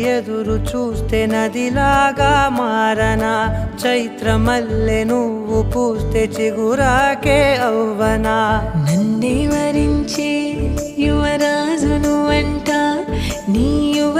ఎదురు చూస్తే నదిలాగా మారనా చైత్రమల్లె నువ్వు పూస్తే చిగురాకే అవ్వనా నన్నే వరించే యువరాజును అంట నీ యువ